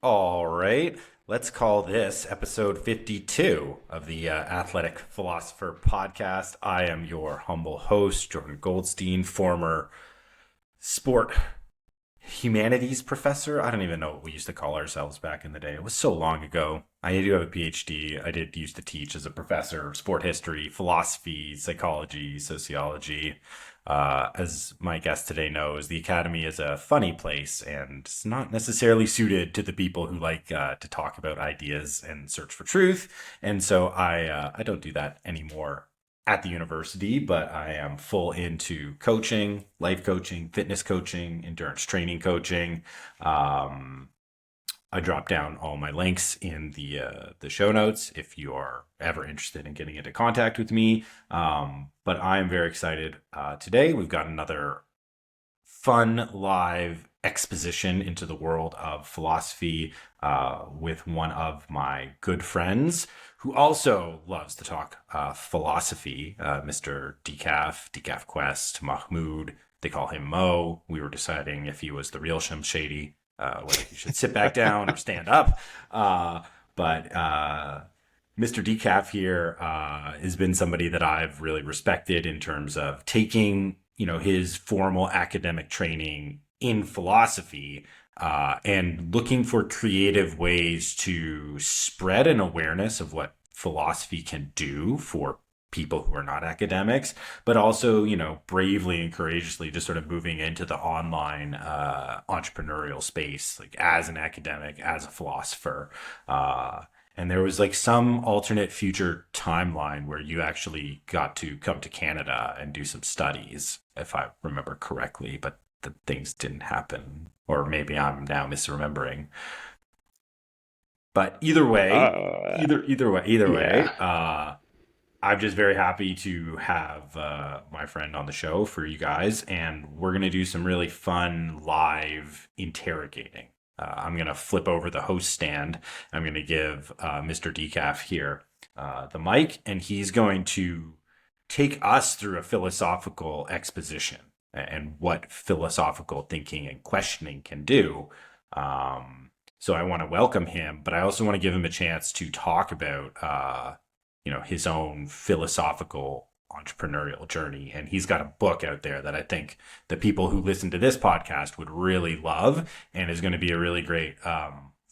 All right, let's call this episode 52 of the Athletic Philosopher podcast. I am your humble host, Jordan Goldstein, former sport humanities professor. I don't even know what we used to call ourselves back in the day. It was so long ago. I do have a PhD. I did used to teach as a professor of sport history, philosophy, psychology, sociology. As my guest today knows, the academy is a funny place and it's not necessarily suited to the people who like to talk about ideas and search for truth. And so I don't do that anymore at the university, but I am full into coaching, life coaching, fitness coaching, endurance training coaching. Um, I drop down all my links in the show notes if you are ever interested in getting into contact with me. But I am very excited today. We've got another fun live exposition into the world of philosophy with one of my good friends who also loves to talk philosophy, Mr. DecafQuest, Mahmoud. They call him Mo. We were deciding if he was the real Shem Shady, whether he should sit back down or stand up. But Mr. Decaf here has been somebody that I've really respected in terms of taking, his formal academic training in philosophy and looking for creative ways to spread an awareness of what philosophy can do for people who are not academics, but also, bravely and courageously just sort of moving into the online entrepreneurial space, like as an academic, as a philosopher. And there was like some alternate future timeline where you actually got to come to Canada and do some studies, if I remember correctly, but the things didn't happen. Or maybe I'm now misremembering. But either way, Uh, either yeah. way, I'm just very happy to have my friend on the show for you guys, and we're gonna do some really fun live interrogating. I'm gonna flip over the host stand. I'm gonna give Mr. Decaf here the mic, and he's going to take us through a philosophical exposition and what philosophical thinking and questioning can do. So I want to welcome him, but I also want to give him a chance to talk about his own philosophical entrepreneurial journey. And he's got a book out there that I think the people who listen to this podcast would really love and is going to be a really great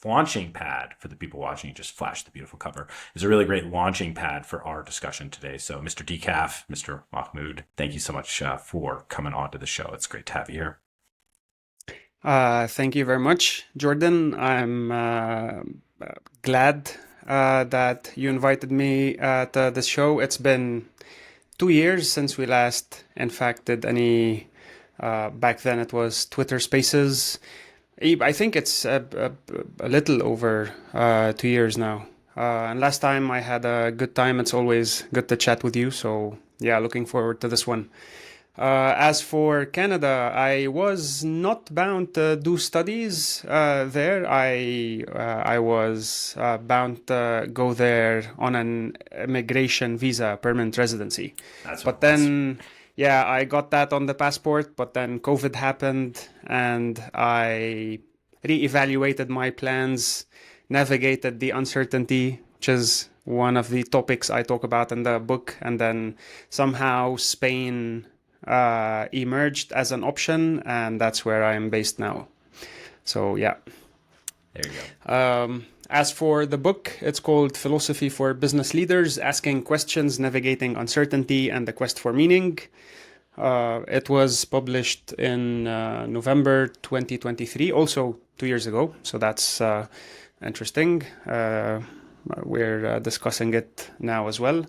launching pad for the people watching. You just flash the beautiful cover. It's a really great launching pad for our discussion today. So, Mr. Decaf, Mr. Mahmoud, thank you so much for coming on to the show. It's great to have you here. Thank you very much, Jordan. I'm glad that you invited me to this show. It's been 2 years since we last, in fact, did any. Back then, it was Twitter Spaces. I think it's a little over 2 years now. And last time I had a good time. It's always good to chat with you. So, yeah, looking forward to this one. As for Canada, I was not bound to do studies there. I was bound to go there on an immigration visa, permanent residency. That's what it But was. then, yeah, I got that on the passport. But then COVID happened, and I reevaluated my plans, navigated the uncertainty, which is one of the topics I talk about in the book, and then somehow Spain emerged as an option, and that's where I am based now. So, yeah. There you go. As for the book, it's called Philosophy for Business Leaders Asking Questions, Navigating Uncertainty, and the Quest for Meaning. It was published in November 2023, also 2 years ago. So that's interesting. We're discussing it now as well.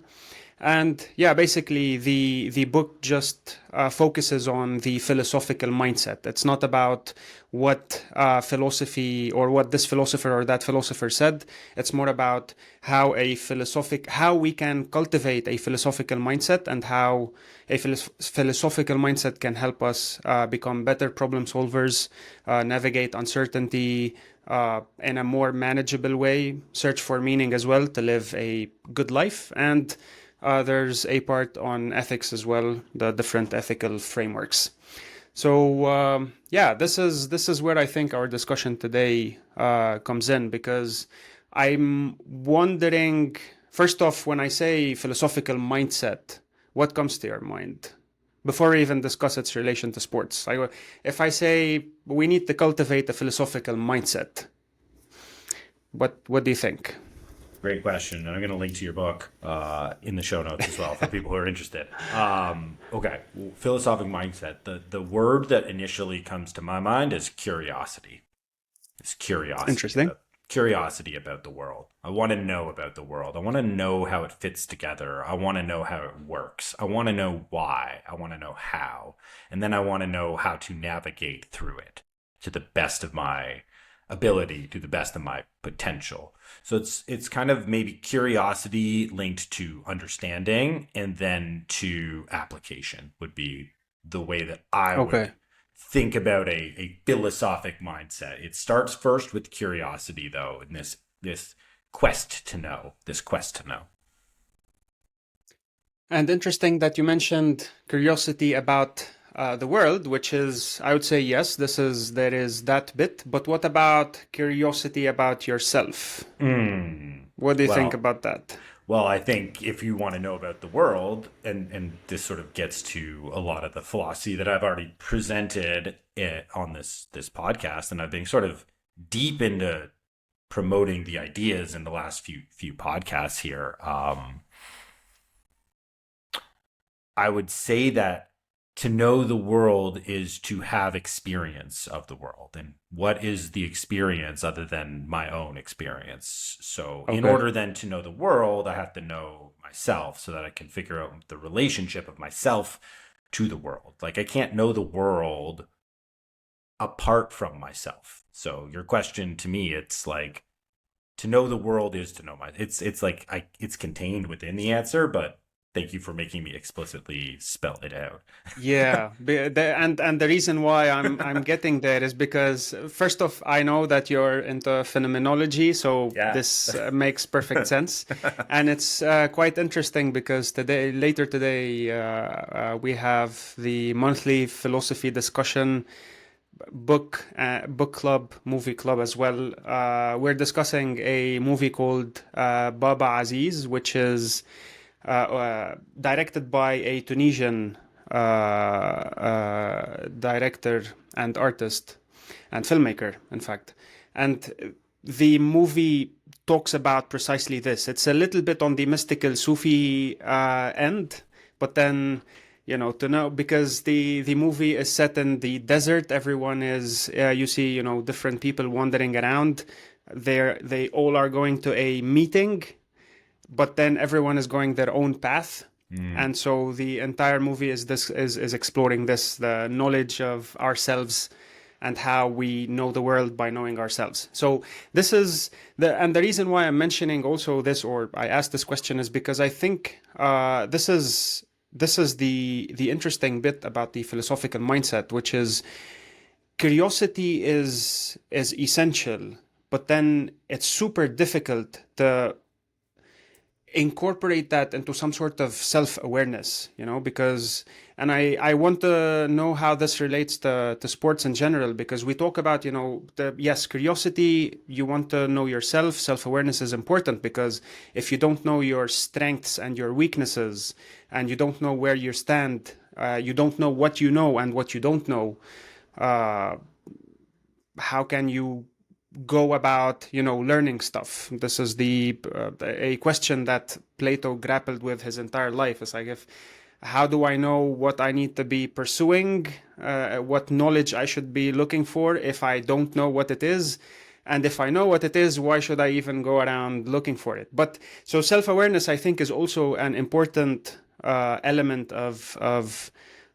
And yeah, basically the book just focuses on the philosophical mindset. It's not about what philosophy or what this philosopher or that philosopher said. It's more about how we can cultivate a philosophical mindset, and how a philosophical mindset can help us become better problem solvers, navigate uncertainty in a more manageable way, search for meaning as well to live a good life, and there's a part on ethics as well, the different ethical frameworks. So yeah, this is where I think our discussion today comes in, because I'm wondering, first off, when I say philosophical mindset, what comes to your mind? Before we even discuss its relation to sports, if I say we need to cultivate a philosophical mindset, what do you think? Great question. And I'm going to link to your book in the show notes as well for people who are interested. Okay. Philosophic mindset. The word that initially comes to my mind is curiosity. It's Interesting. curiosity about the world. I want to know about the world. I want to know how it fits together. I want to know how it works. I want to know why. I want to know how. And then I want to know how to navigate through it to the best of my ability, to the best of my potential. So it's kind of maybe curiosity linked to understanding and then to application would be the way that I would Okay. think about a philosophic mindset. It starts first with curiosity, though, and this quest to know. This quest to know. And interesting that you mentioned curiosity about the world, which is, I would say, yes, there is that bit. But what about curiosity about yourself? Mm. What do you think Well, about that? well, I think if you want to know about the world, and this sort of gets to a lot of the philosophy that I've already presented on this podcast, and I've been sort of deep into promoting the ideas in the last few podcasts here. I would say that to know the world is to have experience of the world. And what is the experience other than my own experience? So, in Okay. order then to know the world, I have to know myself so that I can figure out the relationship of myself to the world. Like, I can't know the world apart from myself. So, your question to me, it's like, to know the world is to know my it's like it's contained within the answer, but thank you for making me explicitly spell it out. Yeah, and the reason why I'm getting there is because first off, I know that you're into phenomenology, so Yeah. this makes perfect sense, and it's quite interesting because later today, we have the monthly philosophy discussion book club, movie club as well. We're discussing a movie called Baba Aziz, which is directed by a Tunisian director and artist and filmmaker, in fact. And the movie talks about precisely this. It's a little bit on the mystical Sufi end, but then, to know, because the movie is set in the desert. Everyone is, you see, different people wandering around. They all are going to a meeting, but then everyone is going their own path. Mm. And so the entire movie is exploring this, the knowledge of ourselves and how we know the world by knowing ourselves. So this is the reason why I'm mentioning also this, or I asked this question, is because I think this is the interesting bit about the philosophical mindset, which is curiosity is essential, but then it's super difficult to incorporate that into some sort of self-awareness, because, and I want to know how this relates to sports in general, because we talk about, yes, curiosity, you want to know yourself. Self-awareness is important, because if you don't know your strengths and your weaknesses, and you don't know where you stand, you don't know what you know and what you don't know, uh, how can you go about, learning stuff? This is the a question that Plato grappled with his entire life. It's like, if how do I know what I need to be pursuing, what knowledge I should be looking for, if I don't know what it is? And if I know what it is, why should I even go around looking for it? But so self-awareness, I think, is also an important element of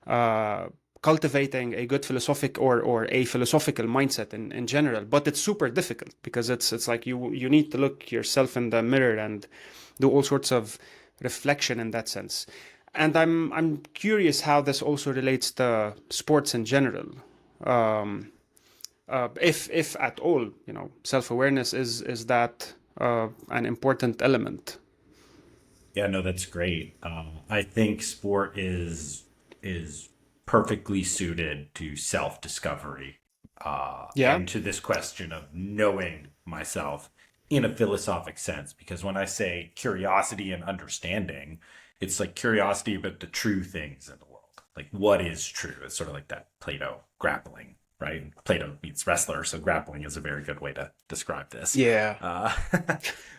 uh, cultivating a good philosophic, or a philosophical mindset in general. But it's super difficult, because it's like you need to look yourself in the mirror and do all sorts of reflection in that sense. And I'm curious how this also relates to sports in general. Um, if at all, self-awareness is that an important element. Yeah, no, that's great. I think sport is perfectly suited to self-discovery, Yeah. and to this question of knowing myself in a philosophic sense. Because when I say curiosity and understanding, it's like curiosity about the true things in the world. Like, what is true? It's sort of like that Plato grappling, right? Plato meets wrestler, so grappling is a very good way to describe this. Yeah.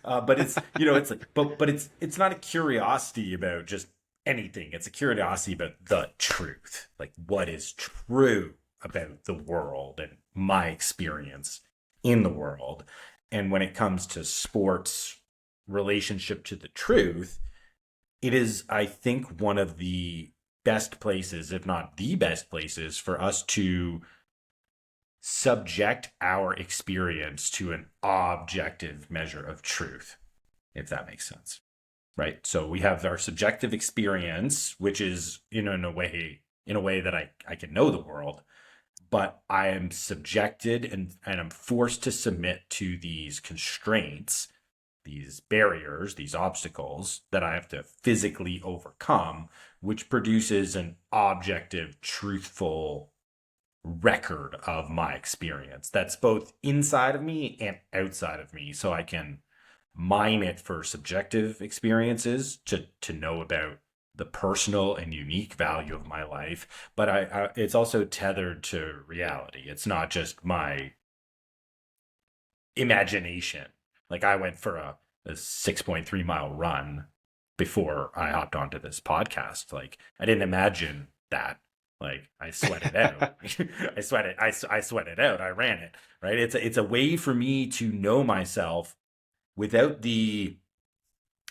Uh, but it's, it's like, but it's not a curiosity about just anything. It's a curiosity about the truth, like what is true about the world and my experience in the world. And when it comes to sports relationship to the truth, it is, I think, one of the best places, if not the best places, for us to subject our experience to an objective measure of truth, if that makes sense. Right. So we have our subjective experience, which is, in a way that I can know the world, but I am subjected and I'm forced to submit to these constraints, these barriers, these obstacles that I have to physically overcome, which produces an objective, truthful record of my experience that's both inside of me and outside of me. So I can mine it for subjective experiences to know about the personal and unique value of my life, but it's also tethered to reality. It's not just my imagination. Like, I went for a 6.3 mile run before I hopped onto this podcast. Like, I didn't imagine that. Like, I sweated out. I sweated out. I ran it. Right. It's a way for me to know myself without the,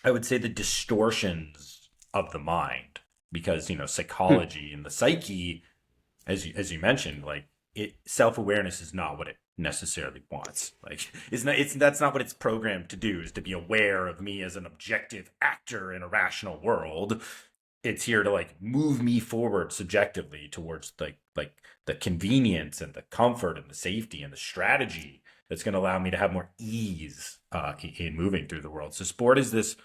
I would say, the distortions of the mind. Because, Hmm. psychology and the psyche, as you mentioned, like, it self-awareness is not what it necessarily wants. Like, it's that's not what it's programmed to do, is to be aware of me as an objective actor in a rational world. It's here to, like, move me forward subjectively towards, like the convenience and the comfort and the safety and the strategy that's going to allow me to have more ease in moving through the world. So sport is this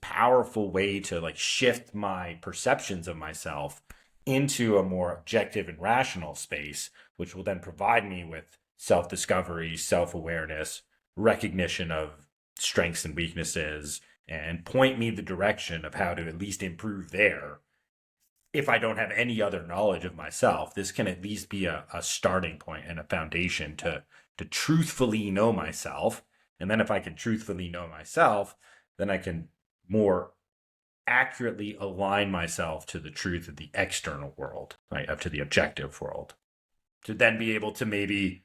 powerful way to, like, shift my perceptions of myself into a more objective and rational space, which will then provide me with self-discovery, self-awareness, recognition of strengths and weaknesses, and point me the direction of how to at least improve there. If I don't have any other knowledge of myself, this can at least be a starting point and a foundation to truthfully know myself. And then if I can truthfully know myself, then I can more accurately align myself to the truth of the external world, right, up to the objective world, to then be able to maybe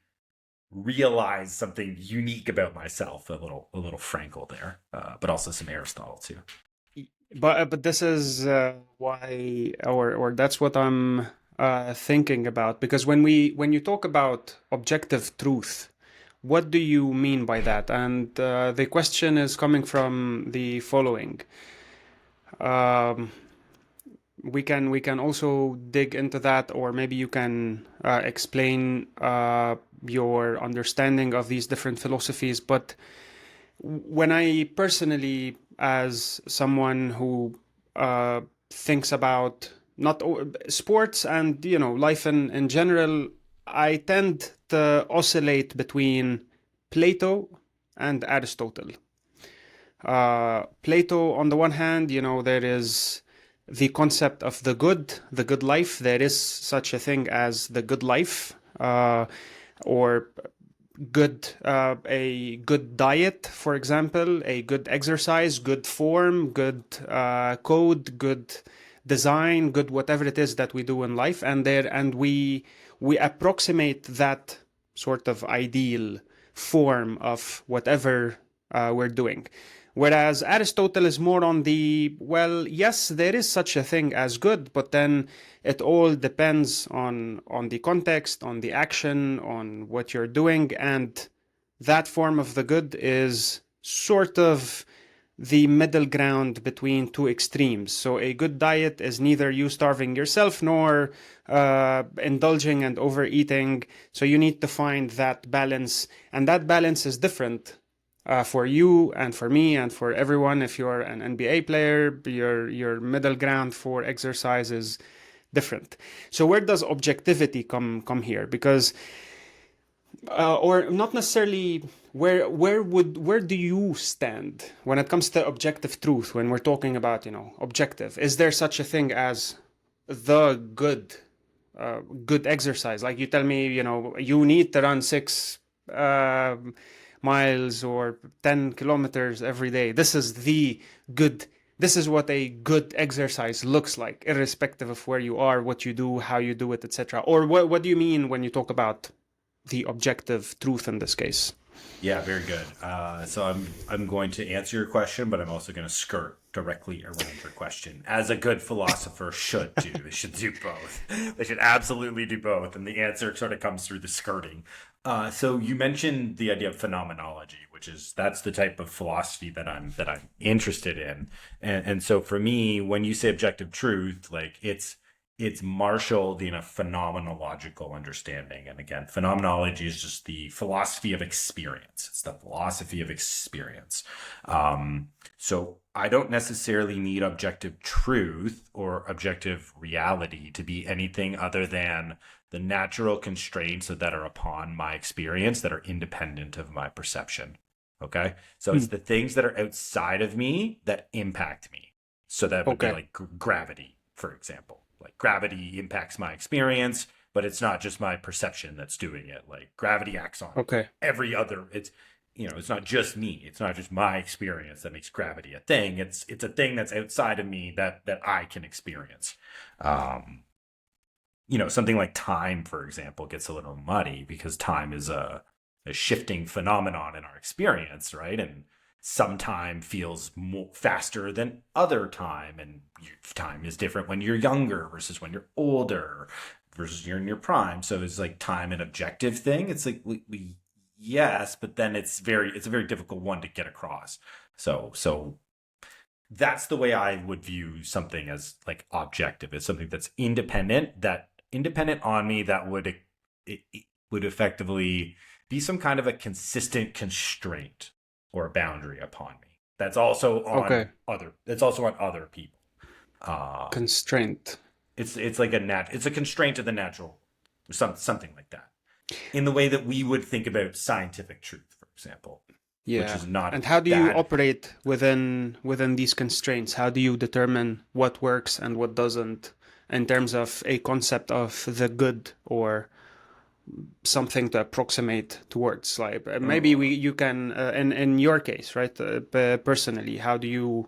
realize something unique about myself. A little Frankel there, but also some Aristotle too. But this is why, or that's what I'm thinking about, because when you talk about objective truth, what do you mean by that? And the question is coming from the following. Um, we can also dig into that, or maybe you can explain your understanding of these different philosophies. But when I personally, as someone who thinks about not sports and life in general, I tend to oscillate between Plato and Aristotle. Plato, on the one hand, there is the concept of the good life. There is such a thing as the good life, or a good diet, for example, a good exercise, good form, good code, good design, good whatever it is that we do in life, and we approximate that sort of ideal form of whatever we're doing. Whereas Aristotle is more on the, well, yes, there is such a thing as good, but then it all depends on the context, on the action, on what you're doing, and that form of the good is sort of the middle ground between two extremes. So a good diet is neither you starving yourself nor indulging and overeating. So you need to find that balance, and that balance is different for you and for me and for everyone. If you're an NBA player, your middle ground for exercise is different. So where does objectivity come here? Because or not necessarily, where do you stand when it comes to objective truth, when we're talking about, objective? Is there such a thing as the good exercise? Like, you tell me, you need to run 6 miles or 10 kilometers every day. Good this is what a good exercise looks like, irrespective of where you are, what you do, how you do it, etc. Or what do you mean when you talk about the objective truth in this case? Yeah, very good. So I'm going to answer your question, but I'm also going to skirt directly around your question, as a good philosopher should do. They should do both. They should absolutely do both, and the answer sort of comes through the skirting. So you mentioned the idea of phenomenology, that's the type of philosophy that I'm interested in, and so for me, when you say objective truth, like it's marshaled in a phenomenological understanding. And again, phenomenology is just the philosophy of experience. It's the philosophy of experience. So I don't necessarily need objective truth or objective reality to be anything other than the natural constraints that are upon my experience that are independent of my perception. Okay. So it's the things that are outside of me that impact me. So that would be Okay. like gravity, for example. Like gravity impacts my experience, but it's not just my perception that's doing it. Like gravity acts on Okay. every other. It's not just me. It's not just my experience that makes gravity a thing. It's a thing that's outside of me that I can experience. Something like time, for example, gets a little muddy because time is a shifting phenomenon in our experience, right? And some time feels more faster than other time, and time is different when you're younger versus when you're older versus you're in your prime. So it's like time an objective thing. It's like we yes, but then it's a very difficult one to get across. So that's the way I would view something as like objective. It's something that's independent on me, that it would effectively be some kind of a consistent constraint or a boundary upon me. Okay. That's also on other people. Constraint. It's like it's a constraint of the natural, something like that. In the way that we would think about scientific truth, for example, which Yeah. is not And how do you that. operate within these constraints? How do you determine what works and what doesn't in terms of a concept of the good or something to approximate towards? Like, maybe you can, in your case, right? Personally, Well, how do you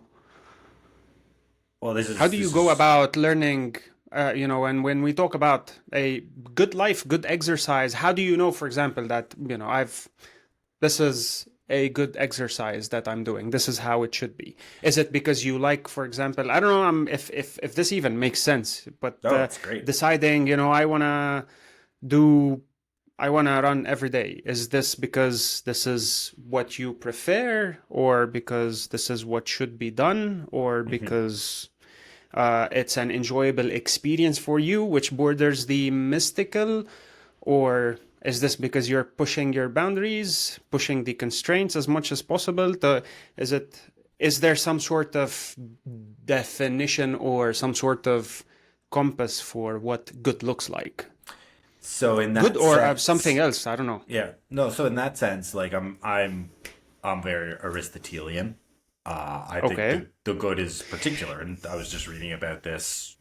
this go is about learning? And when we talk about a good life, good exercise, how do you know, for example, that this is a good exercise that I'm doing? This is how it should be. Is it because you like, for example, I don't know, if this even makes sense, but oh, it's great. deciding, do I want to run every day. Is this because this is what you prefer, or because this is what should be done, or Hmm. because it's an enjoyable experience for you, which borders the mystical? Or is this because you're pushing your boundaries, pushing the constraints as much as possible? Is it is there some sort of definition or some sort of compass for what good looks like? So in Good that or something sense, else? I don't know. yeah, no. So in that sense, like I'm very Aristotelian. I think Okay. the good is particular, and I was just reading about this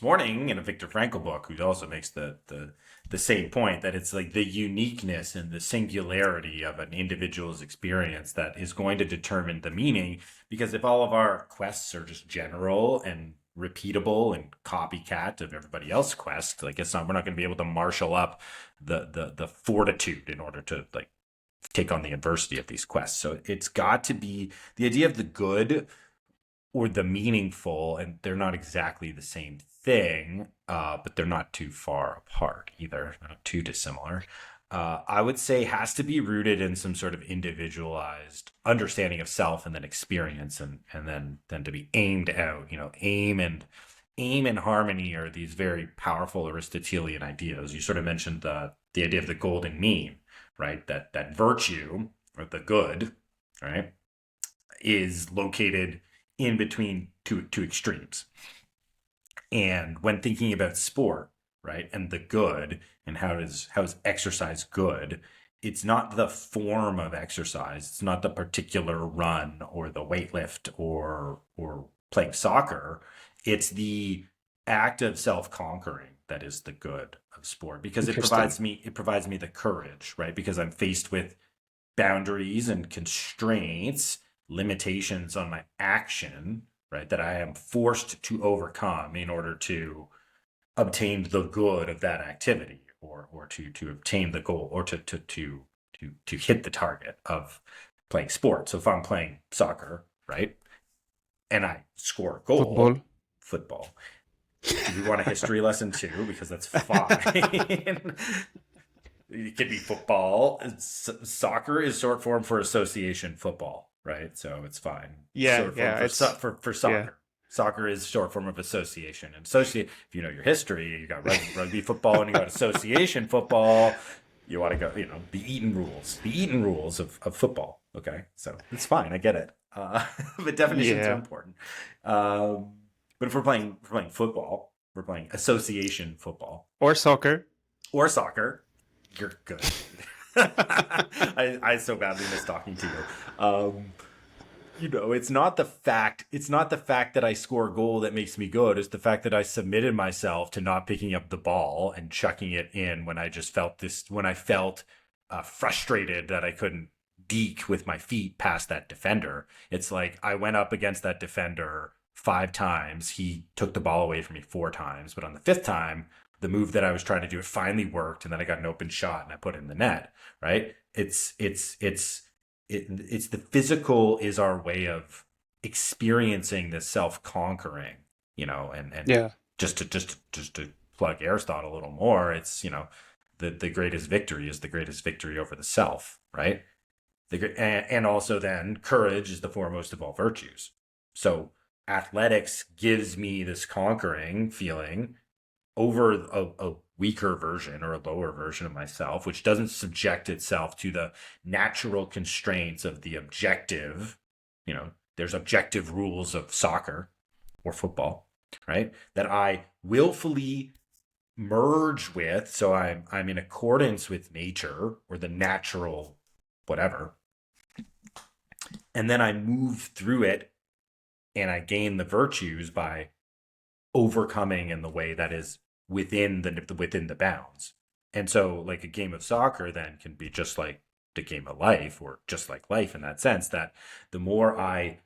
morning in a Viktor Frankl book, who also makes the same point, that it's like the uniqueness and the singularity of an individual's experience that is going to determine the meaning. Because if all of our quests are just general and repeatable and copycat of everybody else's quest, like we're not going to be able to marshal up the fortitude in order to like take on the adversity of these quests. So it's got to be the idea of the good or the meaningful, and they're not exactly the same thing, but they're not too far apart either, not too dissimilar. I would say has to be rooted in some sort of individualized understanding of self and then experience, and then to be aimed out. Aim and harmony are these very powerful Aristotelian ideas. You sort of mentioned the idea of the golden mean, right? That virtue or the good, right, is located in between two extremes. And when thinking about sport, right, and the good, and how is exercise good, it's not the form of exercise. It's not the particular run or the weightlift or playing soccer. It's the act of self-conquering that is the good of sport, because Interesting. it provides me the courage, right? Because I'm faced with boundaries and constraints, limitations on my action, right, that I am forced to overcome in order to obtain the good of that activity, or to obtain the goal, or to hit the target of playing sports. So if I'm playing soccer, right, and I score a goal, Football. football. Do we want a history lesson too? Because that's fine. It could be football. Soccer is short form for association football, right? So it's fine. Yeah, Short form yeah, for it's for yeah. soccer. Soccer is short form of association. And associate, if you know your history, you got rugby football and you got association football. You want to go, the Eaton rules of football. Okay, so it's fine. I get it. But definitions are Yeah. important. But if we're playing football, we're playing association football Or soccer. or soccer, you're good. I so badly miss talking to you. It's not the fact that I score a goal that makes me good. It's the fact that I submitted myself to not picking up the ball and chucking it in when I just felt when I felt frustrated that I couldn't deke with my feet past that defender. It's like I went up against that defender 5 times. He took the ball away from me 4 times, but on the fifth time, the move that I was trying to do, it finally worked, and then I got an open shot and I put it in the net. Right? It's the physical is our way of experiencing this self-conquering, and Yeah. just to plug Aristotle a little more, it's, the greatest victory is the greatest victory over the self, right? And also then courage is the foremost of all virtues. So athletics gives me this conquering feeling over a weaker version or a lower version of myself, which doesn't subject itself to the natural constraints of the objective. There's objective rules of soccer or football, right? That I willfully merge with. So I'm in accordance with nature or the natural whatever. And then I move through it and I gain the virtues by overcoming in the way that is within the bounds. And so like a game of soccer then can be just like the game of life, or just like life, in that sense that the more I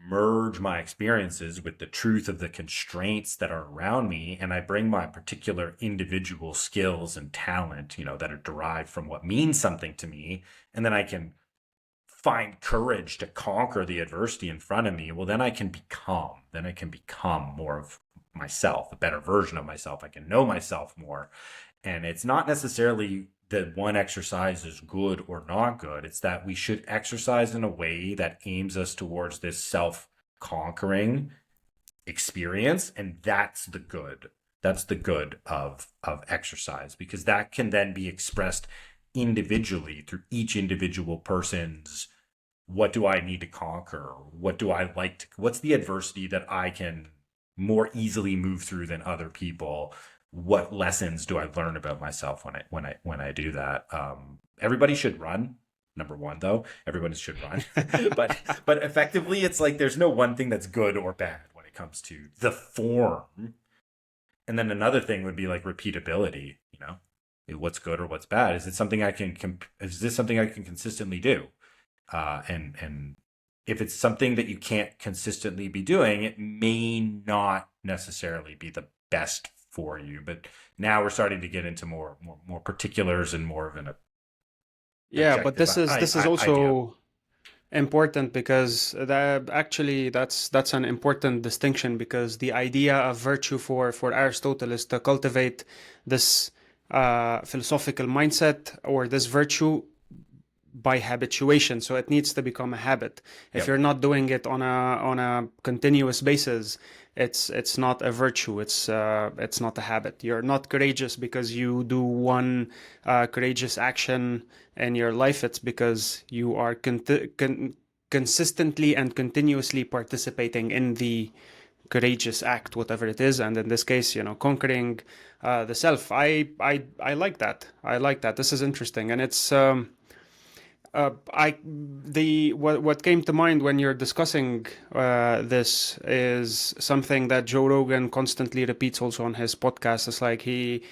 merge my experiences with the truth of the constraints that are around me, and I bring my particular individual skills and talent, that are derived from what means something to me, and then I can find courage to conquer the adversity in front of me, well, then I can become more of myself, a better version of myself. I can know myself more. And it's not necessarily that one exercise is good or not good. It's that we should exercise in a way that aims us towards this self conquering experience. And that's the good. That's the good of exercise, because that can then be expressed individually through each individual person's, what do I need to conquer? What do I like to, what's the adversity that I can more easily move through than other people? What lessons do I learn about myself when I do that? Everybody should run. Number one, though, everyone should run. but effectively, it's like there's no one thing that's good or bad when it comes to the form. And then another thing would be like repeatability. What's good or what's bad? Is this something I can consistently do? And if it's something that you can't consistently be doing, it may not necessarily be the best for you. But now we're starting to get into more particulars and more of an Yeah, but objective this is idea. also important because that's an important distinction, because the idea of virtue for Aristotle is to cultivate this philosophical mindset, or this virtue, by habituation. So it needs to become a habit. If Yep. you're not doing it on a continuous basis, it's not a virtue. It's not a habit. You're not courageous because you do one courageous action in your life. It's because you are consistently and continuously participating in the courageous act, whatever it is. And in this case, conquering the self. I like that. I like that. This is interesting, and it's I the what came to mind when you're discussing this is something that Joe Rogan constantly repeats also on his podcast. It's like he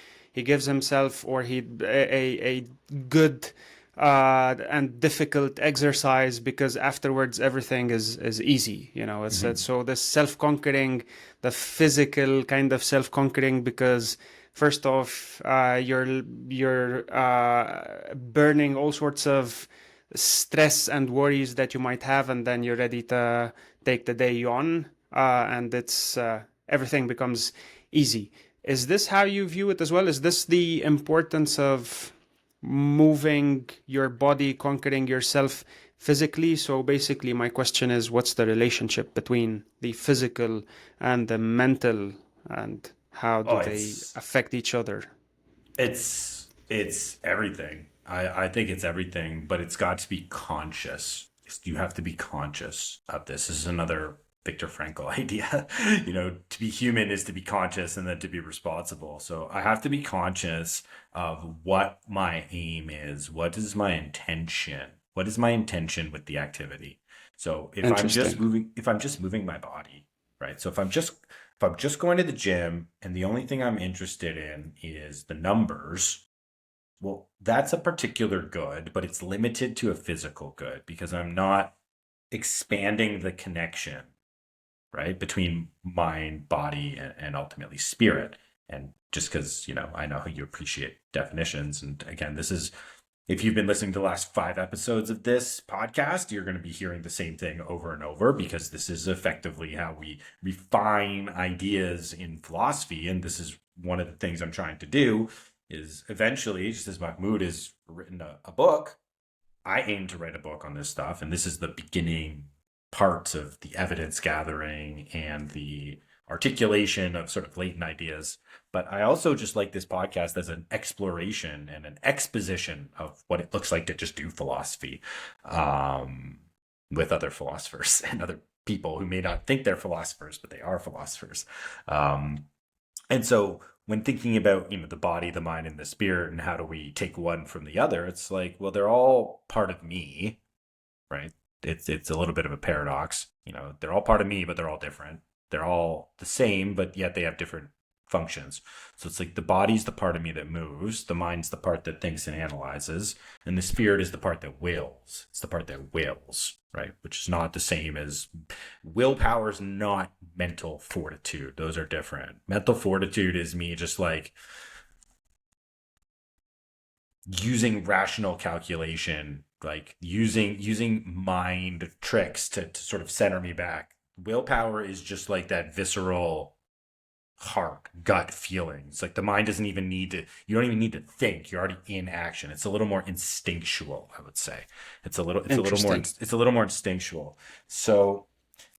gives himself or he a good and difficult exercise because afterwards everything is easy. It's so this self-conquering, the physical kind of self-conquering, because first off, you're burning all sorts of stress and worries that you might have, and then you're ready to take the day on, and it's everything becomes easy. Is this how you view it as well? Is this the importance of moving your body, conquering yourself physically? So basically, my question is, what's the relationship between the physical and the mental, and how Oh, do they affect each other? it's everything. I think it's everything, but it's got to be conscious. You have to be conscious of this. This is another Viktor Frankl idea. To be human is to be conscious and then to be responsible. So I have to be conscious of what my aim is. What is my intention? What is my intention with the activity? So Interesting. if I'm just moving my body, right? So if I'm just going to the gym and the only thing I'm interested in is the numbers, well, that's a particular good, but it's limited to a physical good because I'm not expanding the connection, right, between mind, body, and ultimately spirit. And just because, I know how you appreciate definitions. And again, if you've been listening to the last 5 episodes of this podcast, you're going to be hearing the same thing over and over because this is effectively how we refine ideas in philosophy. And this is one of the things I'm trying to do is eventually, just as Mahmoud has written a book, I aim to write a book on this stuff. And this is the beginning parts of the evidence gathering and the articulation of sort of latent ideas. But I also just like this podcast as an exploration and an exposition of what it looks like to just do philosophy with other philosophers and other people who may not think they're philosophers, but they are philosophers. And so when thinking about, the body, the mind, and the spirit, and how do we take one from the other, it's like, well, they're all part of me, right? It's a little bit of a paradox. They're all part of me, but they're all different. They're all the same, but yet they have different functions. So it's like the body's the part of me that moves, the mind's the part that thinks and analyzes, and the spirit is the part that wills. It's the part that wills, right? Which is not the same as willpower is not mental fortitude. Those are different. Mental fortitude is me just like using rational calculation, like using mind tricks to sort of center me back. Willpower is just like that visceral heart gut feeling. It's like the mind doesn't even need to, you don't even need to think, you're already in action. It's a little more instinctual, I would say. Interesting. It's a little more instinctual. So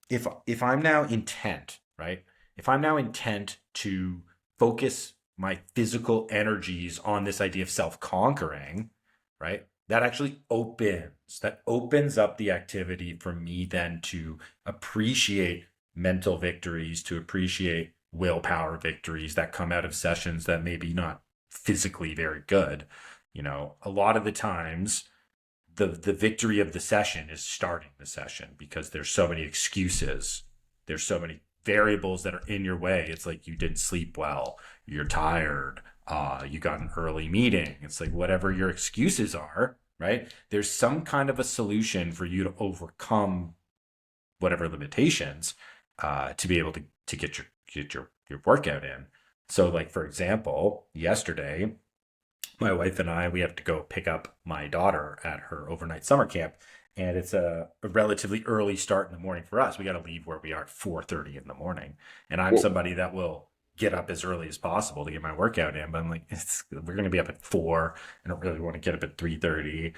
if I'm now intent, right, if I'm now intent to focus my physical energies on this idea of self-conquering, right, that opens up the activity for me then to appreciate mental victories, to appreciate willpower victories that come out of sessions that may be not physically very good. A lot of the times the victory of the session is starting the session because there's so many excuses. There's so many variables that are in your way. It's like you didn't sleep well, you're tired, you got an early meeting. It's like whatever your excuses are, right? There's some kind of a solution for you to overcome whatever limitations to be able to get your workout in. So like for example, yesterday my wife and we have to go pick up my daughter at her overnight summer camp, and it's a relatively early start in the morning for us. We got to leave where we are at 4:30 in the morning, and I'm somebody that will get up as early as possible to get my workout in. But I'm like, we're going to be up at 4. I don't really want to get up at 3:30.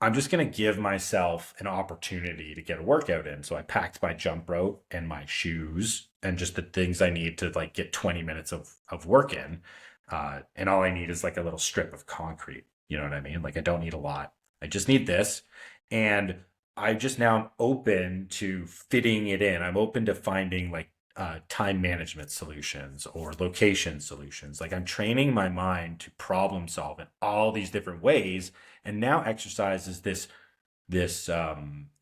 I'm just going to give myself an opportunity to get a workout in. So I packed my jump rope and my shoes and just the things I need to like get 20 minutes of work in. And all I need is like a little strip of concrete. You know what I mean? Like I don't need a lot. I just need this. And I just now am open to fitting it in. I'm open to finding like time management solutions or location solutions. Like I'm training my mind to problem solve in all these different ways. And now exercise is this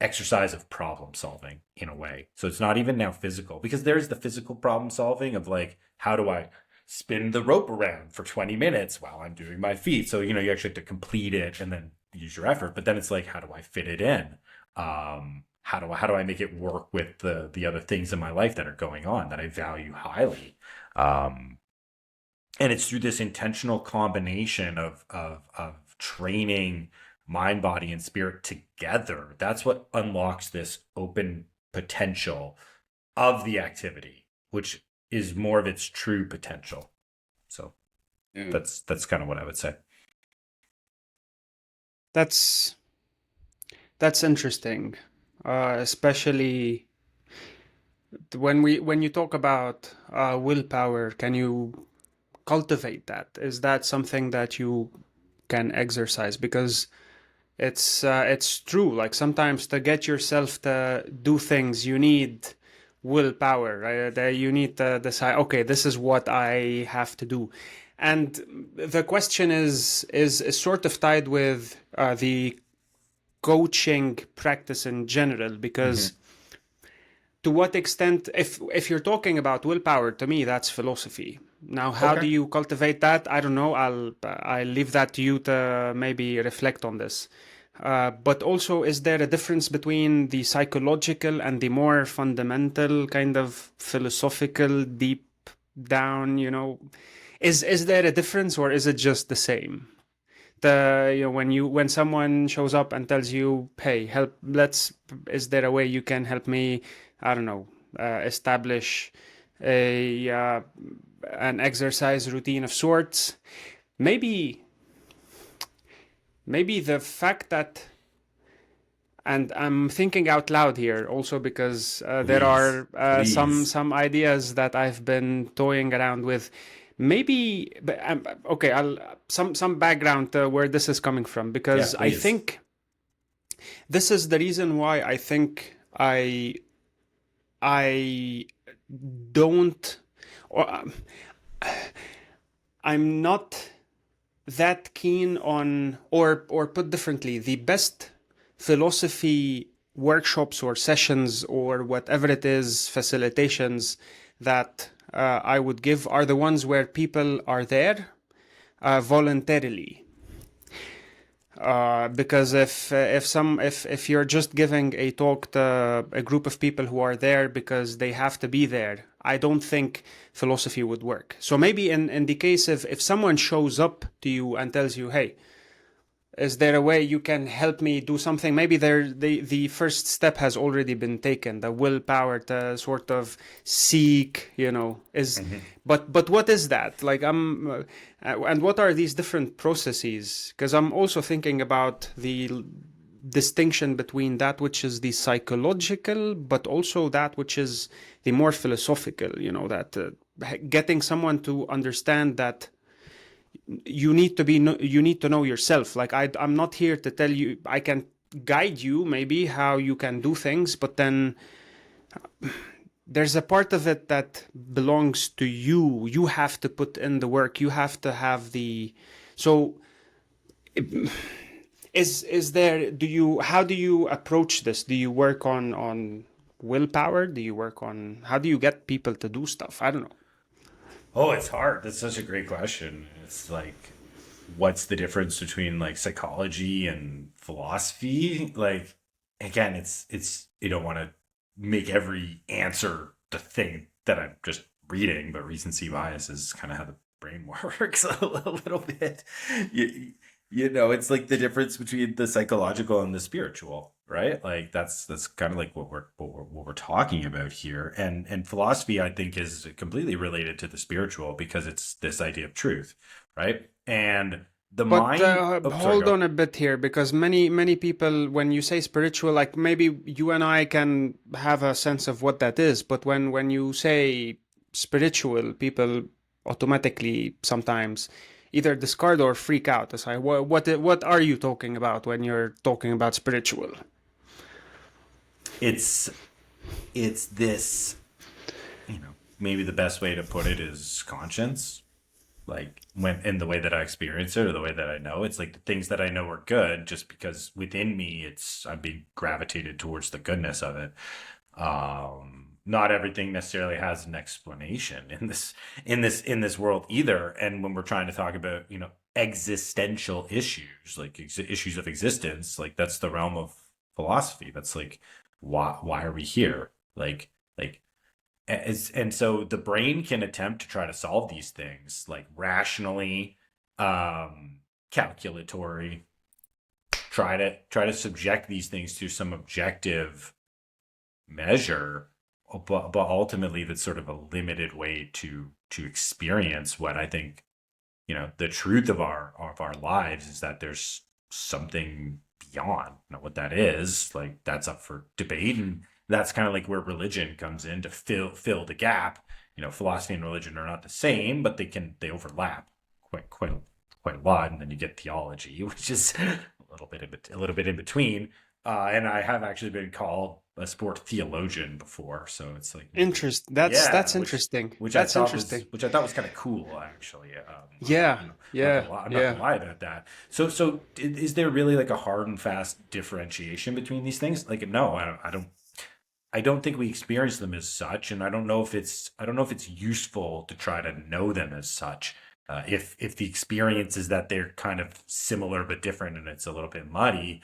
exercise of problem solving in a way. So it's not even now physical, because there's the physical problem solving of like, how do I spin the rope around for 20 minutes while I'm doing my feet? So, you actually have to complete it and then use your effort. But then it's like, how do I fit it in? How do I make it work with the other things in my life that are going on that I value highly? Um, and it's through this intentional combination of training mind, body, and spirit together. That's what unlocks this open potential of the activity, which is more of its true potential. So Yeah. that's kind of what I would say. That's that's interesting, especially when you talk about willpower. Can you cultivate that? Is that something that you can exercise? Because it's true. Like sometimes to get yourself to do things, you need willpower, right? You need to decide, okay, this is what I have to do. And the question is sort of tied with the coaching practice in general, because Mm-hmm. to what extent, if you're talking about willpower, to me that's philosophy. Now how do Okay. you cultivate that? I don't know. I'll leave that to you to maybe reflect on this. But also, is there a difference between the psychological and the more fundamental kind of philosophical, deep down, is there a difference, or is it just the same? When someone shows up and tells you, hey, help, is there a way you can help me, I don't know, establish a an exercise routine of sorts? Maybe maybe the fact that, and I'm thinking out loud here also because there Please, are please. some ideas that I've been toying around with. Maybe, but, okay, I'll some background where this is coming from, Yeah, because I please. think this is the reason why I think I don't, or I'm not that keen on, or put differently, the best philosophy workshops or sessions or whatever it is, facilitations that I would give are the ones where people are there voluntarily. Because if you're just giving a talk to a group of people who are there because they have to be there, I don't think philosophy would work. So maybe in the case of if someone shows up to you and tells you, hey, is there a way you can help me do something? Maybe the first step has already been taken. The willpower to sort of seek, is. Mm-hmm. But what is that? Like and what are these different processes? Because I'm also thinking about the distinction between that which is the psychological, but also that which is the more philosophical. That getting someone to understand that you need to know yourself. Like I'm not here to tell you. I can guide you maybe how you can do things, but then there's a part of it that belongs to you. You have to put in the work. You have to have the. So is there, do you how do you approach this? Do you work on willpower? Do you work on, how do you get people to do stuff? I don't know. Oh, it's hard. That's such a great question. It's like, what's the difference between like psychology and philosophy? Like, again, it's you don't want to make every answer the thing that I'm just reading, but recency bias is kind of how the brain works a little bit. You, it's like the difference between the psychological and the spiritual, right? Like that's kind of like what we're talking about here. And philosophy, I think, is completely related to the spiritual because it's this idea of truth, right? And the But mind. Oh, sorry, hold go. on a bit here, because many people, when you say spiritual, like maybe you and I can have a sense of what that is. But when you say spiritual, people automatically sometimes either discard or freak out. It's like, what are you talking about when you're talking about spiritual? It's it's this. maybe the best way to put it is conscience. Like when in the way that I experience it or the way that I know, it's like the things that I know are good just because within me I'm being gravitated towards the goodness of it. Not everything necessarily has an explanation in this world either. And when we're trying to talk about, existential issues, like issues of existence, like that's the realm of philosophy. That's like, why are we here? Like and so the brain can attempt to try to solve these things like rationally, calculatory, try to subject these things to some objective measure, but ultimately that's sort of a limited way to experience what I think, the truth of our lives is that there's something beyond. Now what that is, like, that's up for debate, and that's kind of like where religion comes in to fill the gap. Philosophy and religion are not the same, but they overlap quite a lot, and then you get theology, which is a little bit in between. And I have actually been called a sport theologian before, so it's like, That's yeah, interesting. which I That's thought was interesting. which I thought was kind of cool, actually. Yeah, I'm not yeah, gonna lie, I'm not yeah. gonna lie about that. So is there really like a hard and fast differentiation between these things? Like, no, I don't think we experience them as such, and I don't know if it's useful to try to know them as such. If the experience is that they're kind of similar but different, and it's a little bit muddy,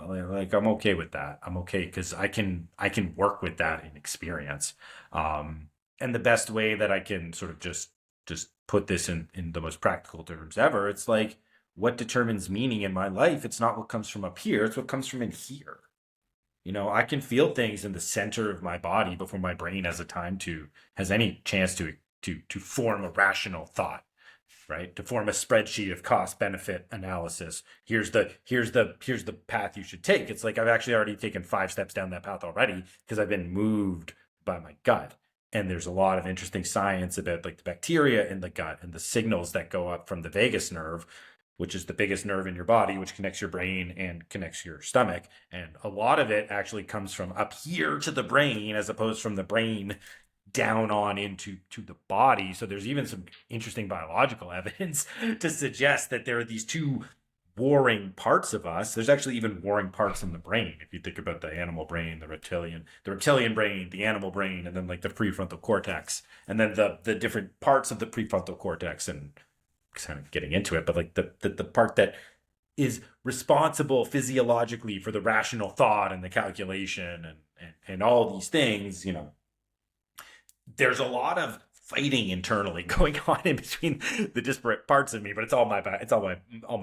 like I'm okay with that. I'm okay because I can work with that in experience. And the best way that I can sort of just put this in the most practical terms ever, it's like, what determines meaning in my life? It's not what comes from up here; it's what comes from in here. I can feel things in the center of my body before my brain has any chance to form a rational thought, right? To form a spreadsheet of cost benefit analysis. Here's the path you should take. It's like I've actually already taken 5 steps down that path already because I've been moved by my gut. And there's a lot of interesting science about like the bacteria in the gut and the signals that go up from the vagus nerve, which is the biggest nerve in your body, which connects your brain and connects your stomach. And a lot of it actually comes from up here to the brain as opposed from the brain down on into the body. So there's even some interesting biological evidence to suggest that there are these two warring parts of us. There's actually even warring parts in the brain. If you think about the animal brain, the reptilian brain, the animal brain, and then like the prefrontal cortex, and then the different parts of the prefrontal cortex, and kind of getting into it, but like the part that is responsible physiologically for the rational thought and the calculation and all these things, there's a lot of fighting internally going on in between the disparate parts of me, but it's all my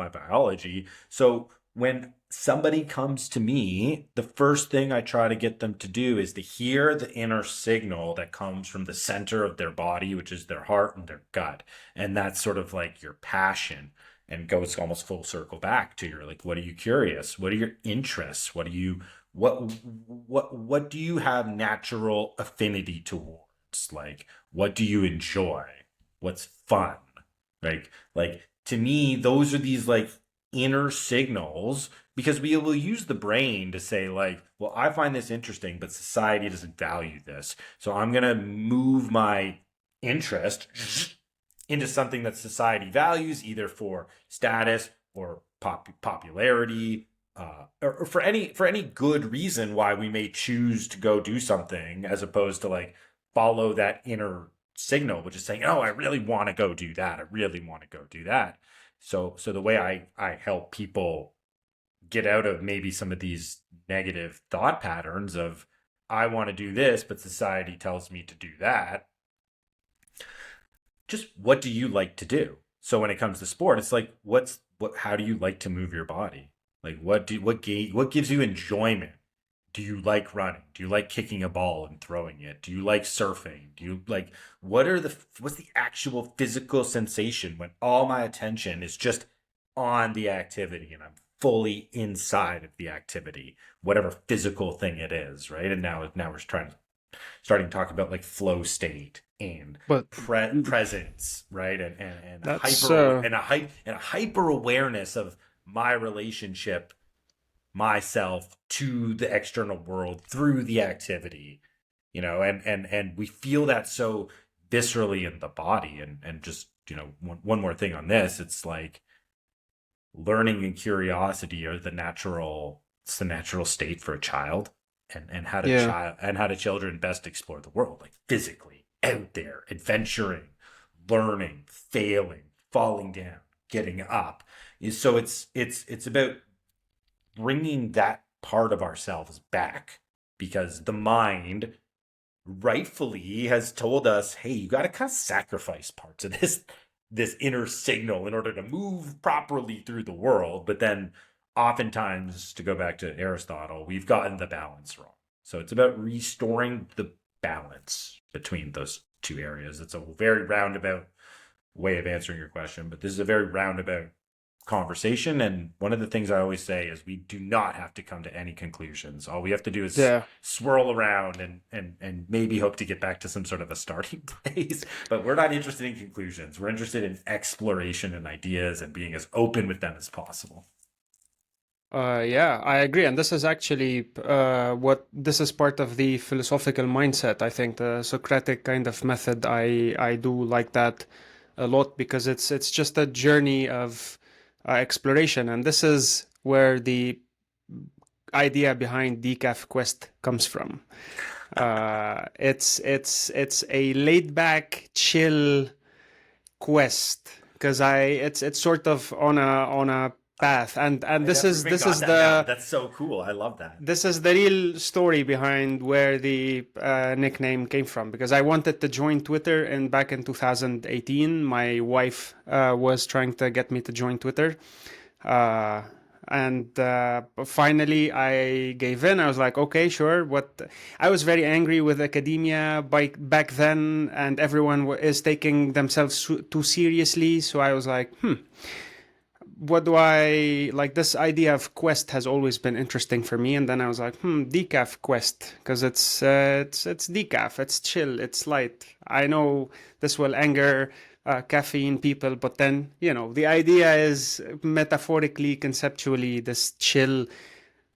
biology. So when somebody comes to me, the first thing I try to get them to do is to hear the inner signal that comes from the center of their body, which is their heart and their gut. And that's sort of like your passion, and goes almost full circle back to your, like, what are you curious? What are your interests? What do you have natural affinity towards? Like, what do you enjoy? What's fun? Like to me, those are these like inner signals, because we will use the brain to say like, well, I find this interesting, but society doesn't value this. So I'm going to move my interest into something that society values, either for status or popularity, or for any good reason why we may choose to go do something, as opposed to like follow that inner signal, which is saying, oh, I really want to go do that. I really want to go do that. So the way I help people get out of maybe some of these negative thought patterns of, I want to do this, but society tells me to do that. Just, what do you like to do? So when it comes to sport, it's like, how do you like to move your body? Like, what gives you enjoyment? Do you like running? Do you like kicking a ball and throwing it? Do you like surfing? Do you like, what's the actual physical sensation when all my attention is just on the activity and I'm fully inside of the activity, whatever physical thing it is, right? And now we're starting to talk about like flow state and But presence, right? And that's a hyper awareness of my relationship, myself, to the external world through the activity. and we feel that so viscerally in the body. And just, one more thing on this, it's like learning and curiosity are it's the natural state for a child. And Yeah. how do children best explore the world, like physically out there, adventuring, learning, failing, falling down, getting up. So it's about bringing that part of ourselves back, because the mind rightfully has told us, hey, you got to kind of sacrifice parts of this inner signal in order to move properly through the world. But then oftentimes, to go back to Aristotle, we've gotten the balance wrong. So it's about restoring the balance between those two areas. It's a very roundabout way of answering your question, but this is a very roundabout conversation. And one of the things I always say is we do not have to come to any conclusions. All we have to do is Yeah. swirl around and maybe hope to get back to some sort of a starting place. But we're not interested in conclusions. We're interested in exploration and ideas and being as open with them as possible. Yeah, I agree. And this is actually what this is part of the philosophical mindset. I think the Socratic kind of method, I do like that a lot because it's just a journey of exploration. And this is where the idea behind DecafQuest comes from. It's a laid back, chill quest because it's sort of on a path, and I this never is even this got is that down. the That's so cool. I love that. this is the real story behind where the nickname came from, because I wanted to join Twitter and back in 2018 my wife was trying to get me to join Twitter, uh, and finally I gave in. I was like, okay, sure. What I was very angry with academia back then, and everyone is taking themselves too seriously. So I was like, what do I like? This idea of quest has always been interesting for me. And then I was like, decaf quest, because it's decaf, it's chill, it's light. I know this will anger caffeine people, but then the idea is metaphorically, conceptually, this chill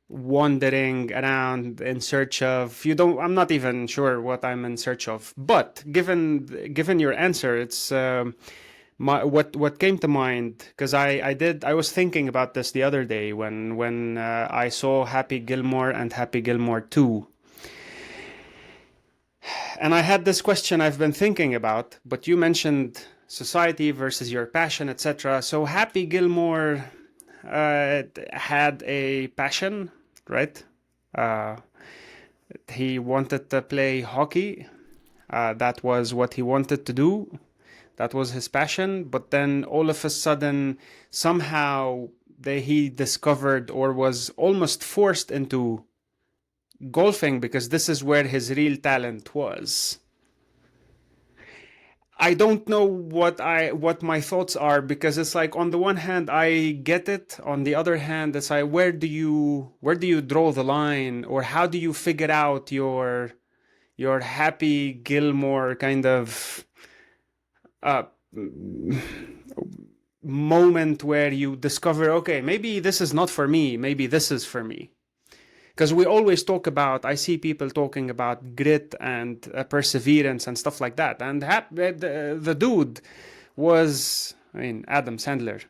wandering around in search of you don't I'm not even sure what I'm in search of, but given your answer, it's what came to mind, because I was thinking about this the other day when I saw Happy Gilmore and Happy Gilmore 2, and I had this question I've been thinking about, but you mentioned society versus your passion, etc. So Happy Gilmore had a passion, right? Uh, he wanted to play hockey. That was what he wanted to do. That was his passion. But then all of a sudden, somehow he discovered or was almost forced into golfing, because this is where his real talent was. I don't know what my thoughts are, because it's like, on the one hand I get it, on the other hand it's like, where do you draw the line, or how do you figure out your Happy Gilmore kind of uh moment where you discover, okay, maybe this is not for me, maybe this is for me. Because we always talk about, I see people talking about grit and perseverance and stuff like that. And the dude was, I mean, Adam Sandler.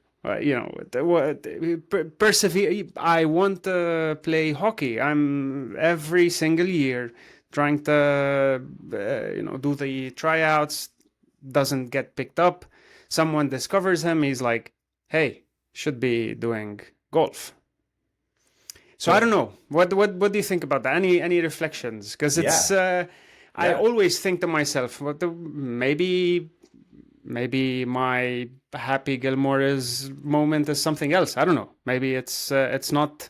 Persevere. I want to play hockey. I'm every single year trying to, do the tryouts. Doesn't get picked up. Someone discovers him. He's like, hey, should be doing golf. So I don't So know. What do you think about that? Any reflections? Because it's yeah, I yeah. always think to myself, maybe my Happy Gilmore's moment is something else. I don't know. Maybe it's not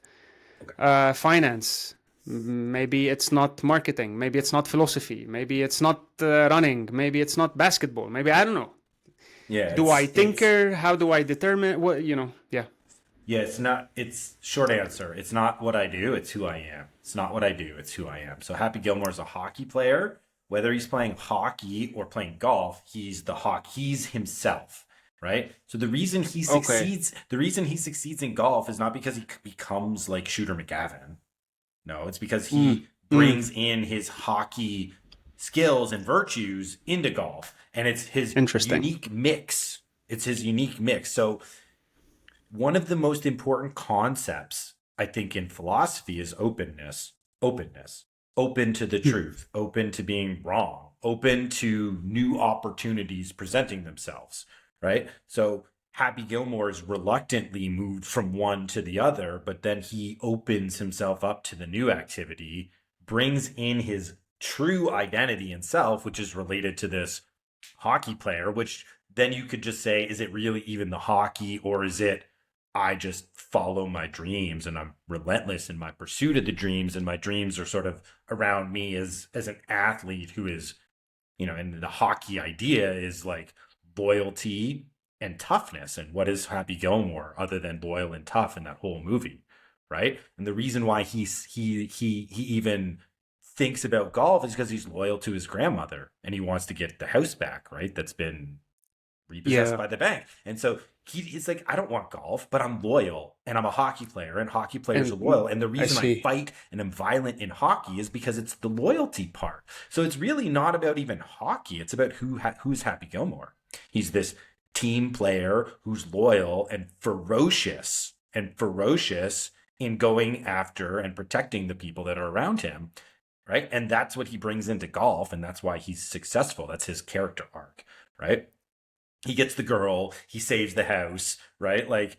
Okay. finance. Maybe it's not marketing. Maybe it's not philosophy. Maybe it's not running. Maybe it's not basketball. Maybe I don't know. Yeah, Do I it's tinker? How do I determine what? Yeah. yeah, it's not. It's short answer. It's not what I do. It's who I am. It's not what I do. It's who I am. So Happy Gilmore is a hockey player. Whether he's playing hockey or playing golf, he's the hawk. He's himself, right? So Okay. the reason he succeeds in golf is not because he becomes like Shooter McGavin. No, it's because Mm. he Mm. brings in his hockey skills and virtues into golf, and it's his Interesting. unique mix. It's his unique mix. So one of the most important concepts, I think, in philosophy is openness. Openness. Open to the Hmm. truth, open to being wrong, open to new opportunities presenting themselves, right? So Happy Gilmore is reluctantly moved from one to the other, but then he opens himself up to the new activity, brings in his true identity and self, which is related to this hockey player, which then you could just say, is it really even the hockey, or is it I just follow my dreams and I'm relentless in my pursuit of the dreams, and my dreams are sort of around me as an athlete who is, and the hockey idea is like loyalty and toughness. And what is Happy Gilmore other than loyal and tough in that whole movie, right? And the reason why he even thinks about golf is because he's loyal to his grandmother and he wants to get the house back, right? That's been repossessed Yeah. by the bank. And so he's like, I don't want golf, but I'm loyal and I'm a hockey player, and hockey players are And loyal. And the I reason I see. fight and am violent in hockey is because it's the loyalty part. So it's really not about even hockey. It's about who's Happy Gilmore. He's this team player who's loyal and ferocious in going after and protecting the people that are around him. Right. And that's what he brings into golf. And that's why he's successful. That's his character arc. Right. He gets the girl, he saves the house, right? Like,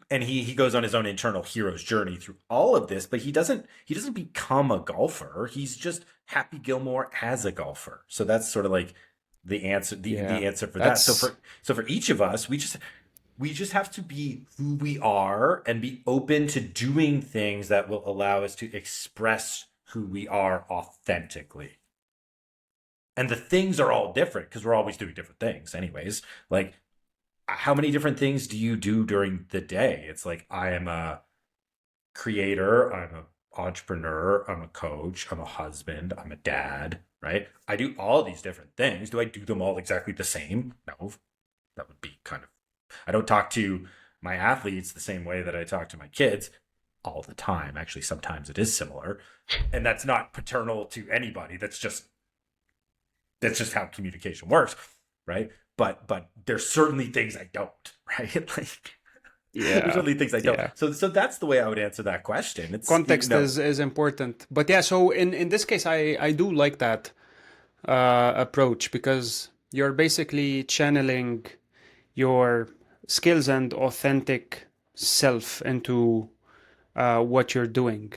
and he goes on his own internal hero's journey through all of this, but he doesn't become a golfer. He's just Happy Gilmore as a golfer. So that's sort of like the answer, the Yeah. answer for that. So That's for each of us, we just have to be who we are and be open to doing things that will allow us to express who we are authentically. And the things are all different because we're always doing different things anyways. Like, how many different things do you do during the day? It's like, I am a creator, I'm an entrepreneur, I'm a coach, I'm a husband, I'm a dad, right? I do all these different things. Do I do them all exactly the same? No. That would be kind of, I don't talk to my athletes the same way that I talk to my kids all the time. Actually, sometimes it is similar, and that's not paternal to anybody. That's just how communication works, right? But there's certainly things I don't, right? Like, there's yeah. certainly things I don't. Yeah. So that's the way I would answer that question. It's, Context is important. But yeah, so in this case I do like that approach, because you're basically channeling your skills and authentic self into what you're doing.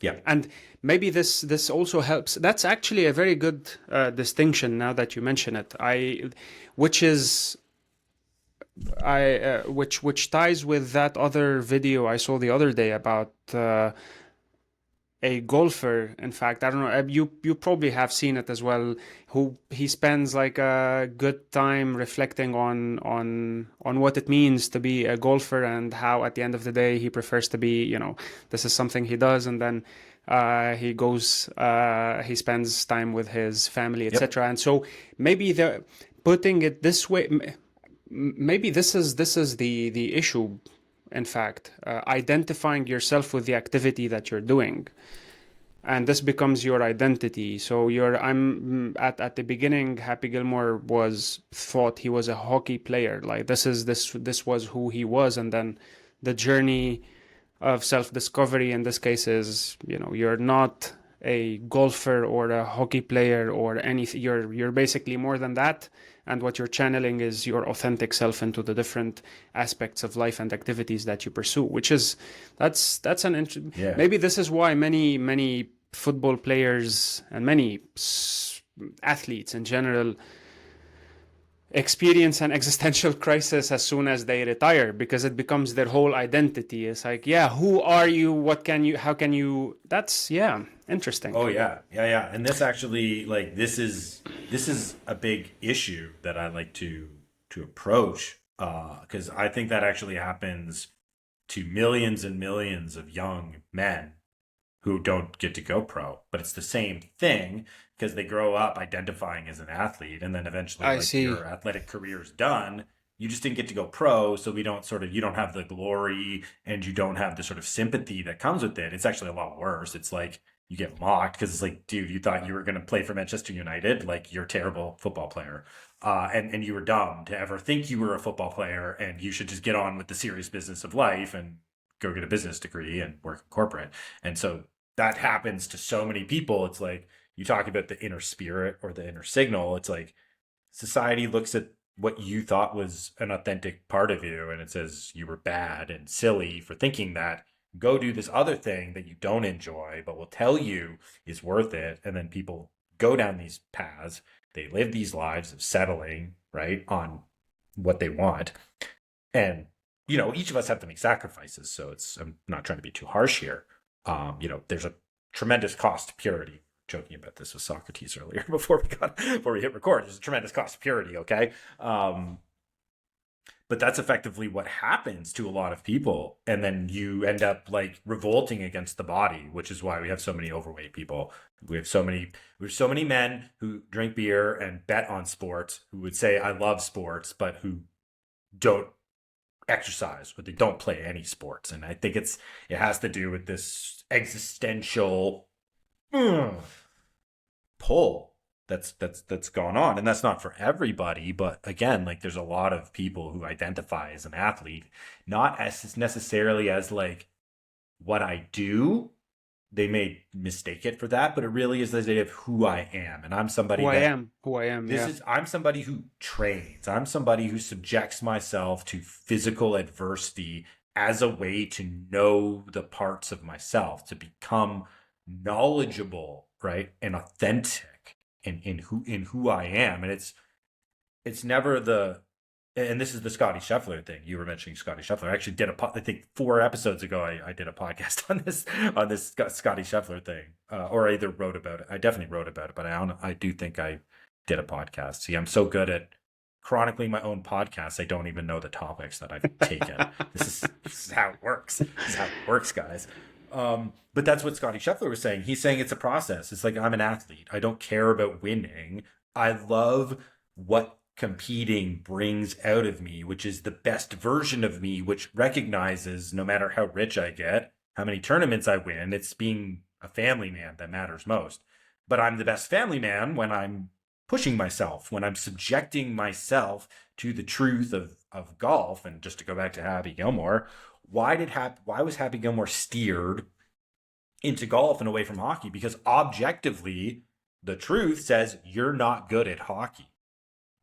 yeah, And maybe this also helps. That's actually a very good distinction now that you mention it. Which is which ties with that other video I saw the other day about a golfer. In fact, I don't know. You probably have seen it as well. Who he spends like a good time reflecting on what it means to be a golfer, and how at the end of the day he prefers to be. This is something he does, and then he goes. He spends time with his family, yep, etc. And so maybe the putting it this way. Maybe this is the issue. In fact, identifying yourself with the activity that you're doing, and this becomes your identity. So I'm at the beginning, Happy Gilmore was thought he was a hockey player. Like this was who he was, and then the journey of self-discovery in this case is, you're not a golfer or a hockey player or anything. You're basically more than that, and what you're channeling is your authentic self into the different aspects of life and activities that you pursue, which is that's yeah, maybe this is why many football players and many athletes in general experience an existential crisis as soon as they retire, because it becomes their whole identity. It's like, yeah, who are you? What can you? How can you? That's, yeah, interesting. oh yeah, yeah, yeah. And this actually, like, this is a big issue that I like to approach, because I think that actually happens to millions and millions of young men who don't get to go pro. But it's the same thing because they grow up identifying as an athlete, and then eventually, I like, see. your athletic career is done. You just didn't get to go pro, so you don't have the glory, and you don't have the sort of sympathy that comes with it. It's actually a lot worse. It's like you get mocked because it's like, dude, you thought you were going to play for Manchester United, like you're a terrible football player, and you were dumb to ever think you were a football player, and you should just get on with the serious business of life and go get a business degree and work in corporate. And so that happens to so many people. It's like you talk about the inner spirit or the inner signal. It's like society looks at what you thought was an authentic part of you and it says you were bad and silly for thinking that. Go do this other thing that you don't enjoy but will tell you is worth it. And then people go down these paths, they live these lives of settling right on what they want. And each of us have to make sacrifices, so I'm not trying to be too harsh here. There's a tremendous cost to purity. Joking about this with Socrates earlier before we hit record. There's a tremendous cost of purity, okay? But that's effectively what happens to a lot of people, and then you end up like revolting against the body, which is why we have so many overweight people. We have so many men who drink beer and bet on sports, who would say I love sports, but who don't exercise, or they don't play any sports. And I think it has to do with this existential pull that's gone on. And that's not for everybody, but again, like there's a lot of people who identify as an athlete not as necessarily as like what I do. They may mistake it for that, but it really is the idea of who I am. And I'm somebody who I am. I'm somebody who trains. I'm somebody who subjects myself to physical adversity as a way to know the parts of myself, to become knowledgeable, right, and authentic in who I am. And it's never and this is the Scotty Scheffler thing. You were mentioning Scotty Scheffler. I actually did I think 4 episodes ago, I did a podcast on this Scotty Scheffler thing, or I either wrote about it. I definitely wrote about it, but I do think I did a podcast. See, I'm so good at chronicling my own podcasts, I don't even know the topics that I've taken. This is how it works. This is how it works, guys. But that's what Scotty Scheffler was saying. He's saying it's a process. It's like, I'm an athlete. I don't care about winning. I love what competing brings out of me, which is the best version of me, which recognizes no matter how rich I get, how many tournaments I win, it's being a family man that matters most. But I'm the best family man when I'm pushing myself, when I'm subjecting myself to the truth of golf. And just to go back to Happy Gilmore, why was Happy Gilmore steered into golf and away from hockey? Because objectively, the truth says you're not good at hockey.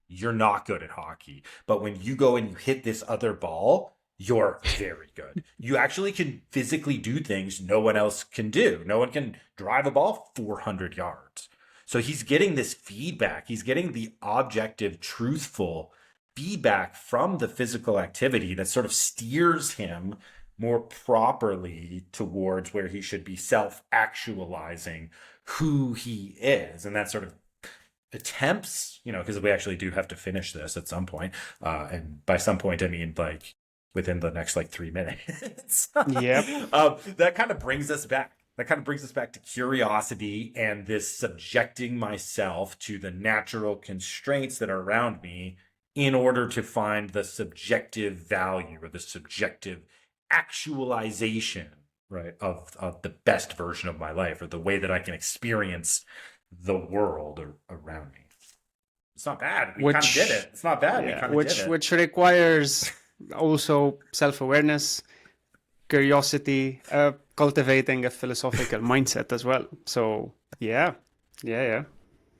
You're not good at hockey. But when you go and you hit this other ball, you're very good. You actually can physically do things no one else can do. No one can drive a ball 400 yards. So he's getting this feedback. He's getting the objective, truthful feedback from the physical activity that sort of steers him more properly towards where he should be self-actualizing who he is. And that sort of attempts, because we actually do have to finish this at some point. And by some point, I mean like within the next like 3 minutes. Yep. That kind of brings us back. That kind of brings us back to curiosity and this subjecting myself to the natural constraints that are around me in order to find the subjective value or the subjective actualization, right, of the best version of my life, or the way that I can experience the world around me. It's not bad. We kind of did it. It's not bad. Yeah, which requires also self-awareness, curiosity, cultivating a philosophical mindset as well. So yeah.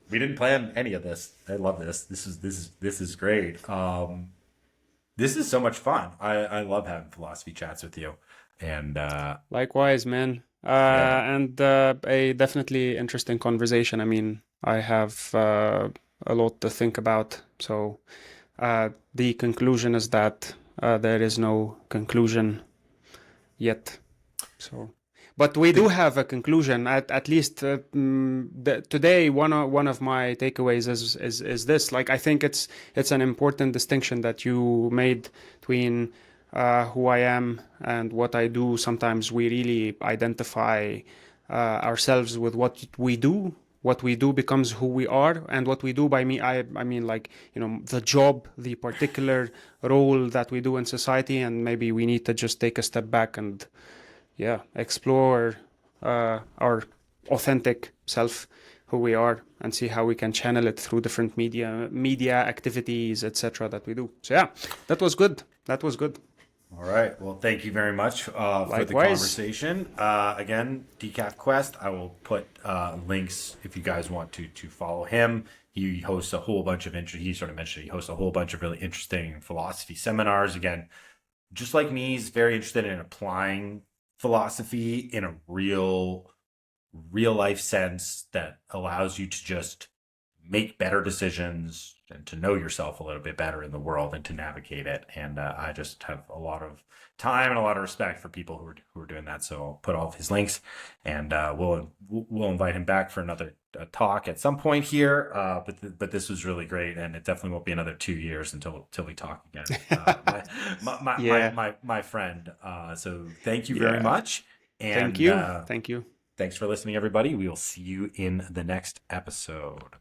We didn't plan any of this. I love this. This is great. This is so much fun. I love having philosophy chats with you. And likewise, man. And a definitely interesting conversation. I mean, I have a lot to think about. So the conclusion is that there is no conclusion yet. So, but we do have a conclusion. At least today, one of my takeaways is this. Like, I think it's an important distinction that you made between who I am and what I do. Sometimes we really identify ourselves with what we do. What we do becomes who we are, and what we do by me, I mean, like, the job, the particular role that we do in society, and maybe we need to just take a step back and explore our authentic self, who we are, and see how we can channel it through different media activities, etc. that we do. So yeah, that was good. That was good. All right. Well, thank you very much for the Likewise. conversation. Again, DecafQuest. I will put links if you guys want to follow him. He hosts a whole bunch of he sort of mentioned he hosts a whole bunch of really interesting philosophy seminars. Again, just like me, he's very interested in applying philosophy in a real life sense that allows you to just make better decisions and to know yourself a little bit better in the world and to navigate it. And I just have a lot of time and a lot of respect for people who are doing that. So I'll put all of his links, and we'll invite him back for another talk at some point here. But this was really great, and it definitely won't be another 2 years until we talk again. My friend. So thank you very much. And Thank you. thanks for listening, everybody. We will see you in the next episode.